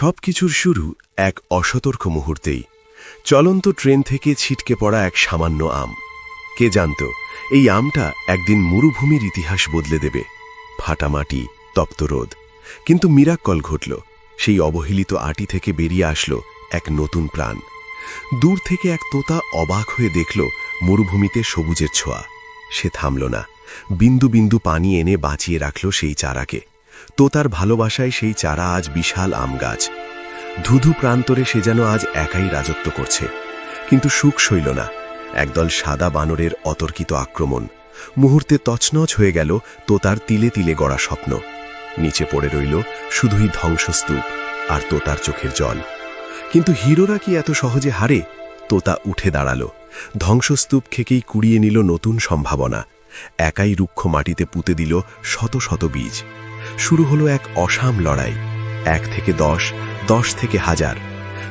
সবকিছুর শুরু এক অসতর্ক মুহূর্তেই। চলন্ত ট্রেন থেকে ছিটকে পড়া এক সামান্য আম। কে জানত এই আমটা একদিন মরুভূমির ইতিহাস বদলে দেবে। ফাটা মাটি, তপ্ত রোদ, কিন্তু মিরাক্কল ঘটল। সেই অবহেলিত আটি থেকে বেরিয়ে আসলো এক নতুন প্রাণ। দূর থেকে এক তোতা অবাক হয়ে দেখল মরুভূমিতে সবুজের ছোঁয়া। সে থামল না, বিন্দু বিন্দু পানি এনে বাঁচিয়ে রাখল সেই চারাকে। তোতার ভালোবাসায় সেই চারা আজ বিশাল আম গাছ। ধুধু প্রান্তরে সে যেন আজ একাই রাজত্ব করছে। কিন্তু সুখ সইল না। একদল সাদা বানরের অতর্কিত আক্রমণ। মুহূর্তে তছনছ হয়ে গেল তোতার তিলে তিলে গড়া স্বপ্ন। নিচে পড়ে রইল শুধুই ধ্বংসস্তূপ আর তোতার চোখের জল। কিন্তু হিরোরা কি এত সহজে হারে? তোতা উঠে দাঁড়ালো, ধ্বংসস্তূপ থেকেই কুড়িয়ে নিল নতুন সম্ভাবনা। একাই রুক্ষ মাটিতে পুঁতে দিল শত শত বীজ। শুরু হলো এক অসাম লড়াই। 1 থেকে 10, 10 থেকে 1000।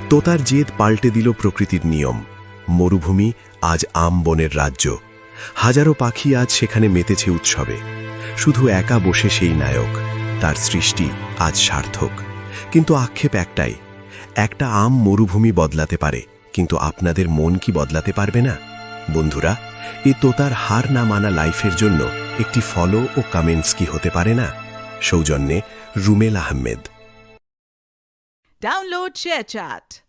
তোতার জেদ পাল্টে দিল প্রকৃতির নিয়ম। মরুভূমি আজ আম বনের রাজ্য। হাজারো পাখি আজ সেখানে মেতেছে উৎসবে। শুধু একা বসে সেই নায়ক। তার সৃষ্টি আজ সার্থক। কিন্তু আক্ষেপ একটাই, একটা আম মরুভূমি বদলাতে পারে, কিন্তু আপনাদের মন কি বদলাতে পারবে না? বন্ধুরা, এ তোতার হার না মানা লাইফের জন্য একটি ফলো ও কমেন্টস কি হতে পারে না? সৌজন্যে রুমেল আহমেদ। Download ShareChat.